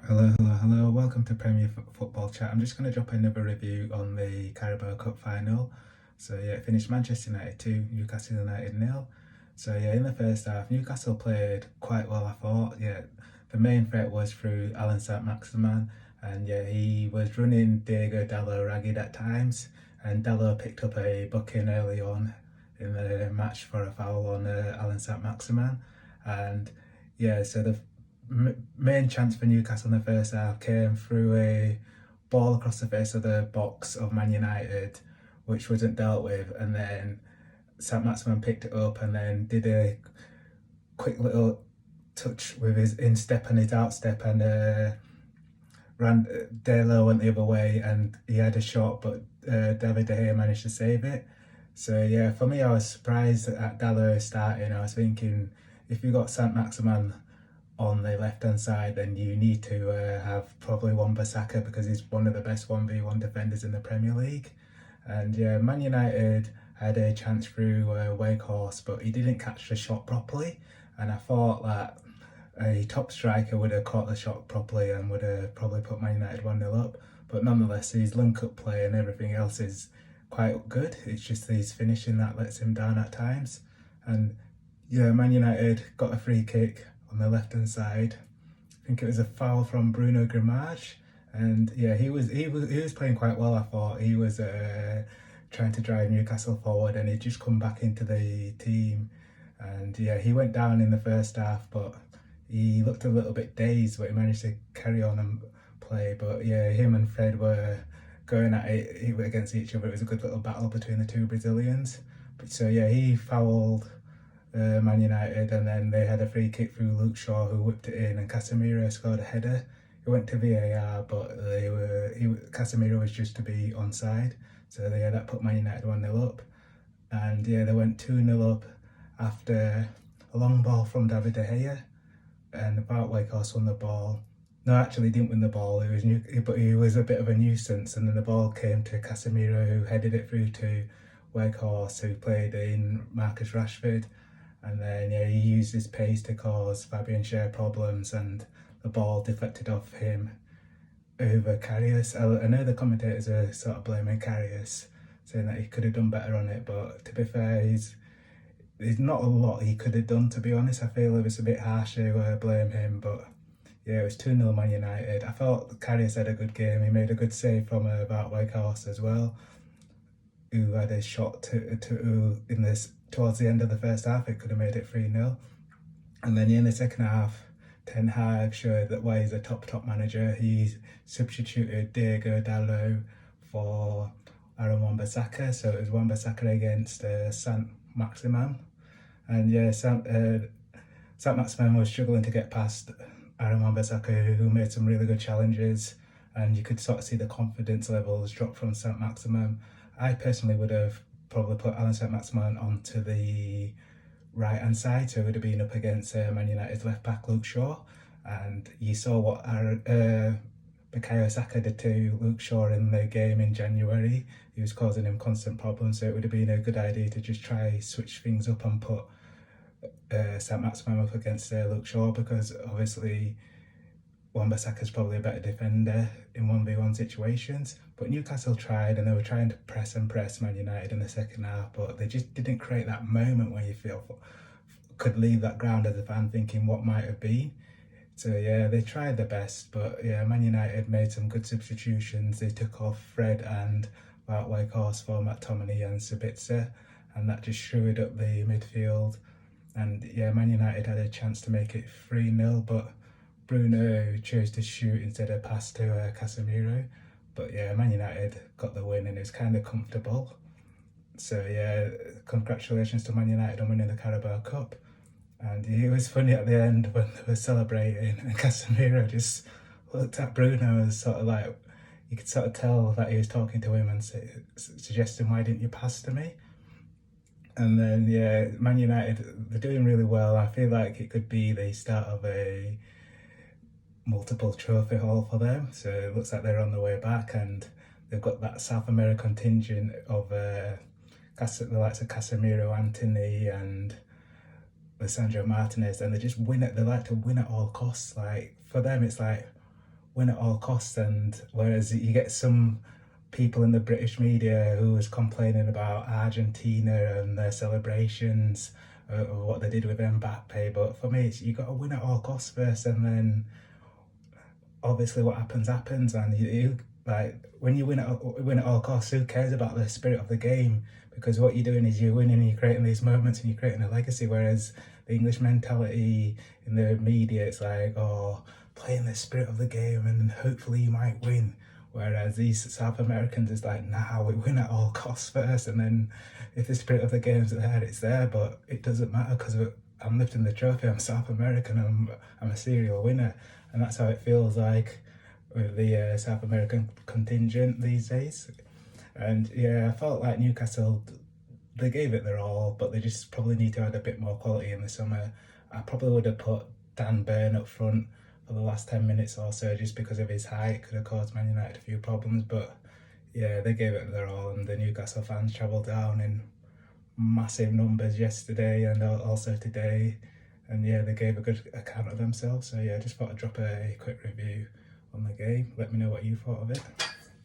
Hello. Welcome to Premier Football Chat. I'm just going to drop another review on the Carabao Cup final. So yeah, it finished Manchester United 2, Newcastle United 0. So yeah, in the first half, Newcastle played quite well, I thought. Yeah, the main threat was through Alan Saint-Maximin, and yeah, he was running Diego Dallo ragged at times, and Dallo picked up a booking early on in the match for a foul on Alan Saint-Maximin, and yeah, so the main chance for Newcastle in the first half came through a ball across the face of the box of Man United, which wasn't dealt with, and then Saint Maximin picked it up and then did a quick little touch with his instep and his outstep, and ran Delo went the other way, and he had a shot, but David De Gea managed to save it. So yeah, for me, I was surprised at Delo starting. I was thinking, if you got Saint Maximin on the left hand side, then you need to have probably Wan-Bissaka, because he's one of the best 1v1 defenders in the Premier League. And yeah, Man United had a chance through Wakehorse, but he didn't catch the shot properly. And I thought that a top striker would have caught the shot properly and would have probably put Man United 1-0 up. But nonetheless, his link-up play and everything else is quite good. It's just his finishing that lets him down at times. And yeah, Man United got a free kick on the left hand side. I think it was a foul from Bruno Grimmage, and yeah, he was playing quite well. I thought he was trying to drive Newcastle forward, and he'd just come back into the team, and yeah, he went down in the first half, but he looked a little bit dazed, but he managed to carry on and play. But yeah, him and Fred were going at it against each other. It was a good little battle between the two Brazilians. But so yeah, he fouled Man United, and then they had a free kick through Luke Shaw, who whipped it in, and Casemiro scored a header. It went to VAR, but Casemiro was just to be onside, so yeah, that put Man United 1-0 up. And yeah, they went 2-0 up after a long ball from David De Gea, and Bart Wakehorse won the ball. No, actually, he didn't win the ball. But he was a bit of a nuisance, and then the ball came to Casemiro, who headed it through to Wakehorse, who played in Marcus Rashford. And then yeah, he used his pace to cause Fabian Schär problems, and the ball deflected off him over Karius. I know the commentators are sort of blaming Karius, saying that he could have done better on it, but to be fair, there's not a lot he could have done, to be honest. I feel it was a bit harsh to blame him, but yeah, it was 2-0 Man United. I thought Karius had a good game. He made a good save from Bart Wakehorse as well, who had a shot to in this towards the end of the first half. It could have made it 3-0. And then in the second half, Ten Hag showed that why he's a top manager. He substituted Diego Dallo for Aaron Wan-Bissaka, so it was Wan-Bissaka against Saint Maximin. And yeah, Saint Maximin was struggling to get past Aaron Wan-Bissaka, who made some really good challenges, and you could sort of see the confidence levels drop from Saint Maximin. I personally would have probably put Alan Saint-Maximin onto the right hand side, so it would have been up against Man United's left back Luke Shaw, and you saw what Bukayo Saka did to Luke Shaw in the game in January. He was causing him constant problems, so it would have been a good idea to just try switch things up and put Saint-Maximin up against Luke Shaw, because obviously Wan-Bissaka is probably a better defender in 1v1 situations. But Newcastle tried, and they were trying to press Man United in the second half, but they just didn't create that moment where you feel could leave that ground as a fan thinking what might have been. So yeah, they tried their best, but yeah, Man United made some good substitutions. They took off Fred and Bart Wakehorse for McTominay and Sabitzer, and that just shored up the midfield. And yeah, Man United had a chance to make it 3-0, but Bruno chose to shoot instead of pass to Casemiro. But yeah, Man United got the win, and it was kind of comfortable. So yeah, congratulations to Man United on winning the Carabao Cup. And it was funny at the end when they were celebrating, and Casemiro just looked at Bruno and sort of like, you could sort of tell that he was talking to him and suggesting, why didn't you pass to me? And then yeah, Man United, they're doing really well. I feel like it could be the start of a multiple trophy haul for them. So it looks like they're on the way back, and they've got that South American contingent of the likes of Casemiro, Anthony, and Lisandro Martinez, and they just win it. They like to win at all costs. Like for them, it's like, win at all costs, and whereas you get some people in the British media who was complaining about Argentina and their celebrations of what they did with Mbappe, but for me, you got to win at all costs first, and then obviously what happens, and you like when you win at all costs, who cares about the spirit of the game? Because what you're doing is you're winning and you're creating these moments and you're creating a legacy. Whereas the English mentality in the media, it's like, oh, playing the spirit of the game and hopefully you might win. Whereas these South Americans is like, nah, we win at all costs first, and then if the spirit of the game's there, it's there, but it doesn't matter because I'm lifting the trophy. I'm South American. I'm a serial winner, and that's how it feels like with the South American contingent these days. And yeah, I felt like Newcastle, they gave it their all, but they just probably need to add a bit more quality in the summer. I probably would have put Dan Burn up front for the last 10 minutes or so, just because of his height. Could have caused Man United a few problems, but yeah, they gave it their all, and the Newcastle fans travelled down in massive numbers yesterday and also today, and yeah, they gave a good account of themselves. So yeah, I just thought I'd drop a quick review on the game. Let me know what you thought of it.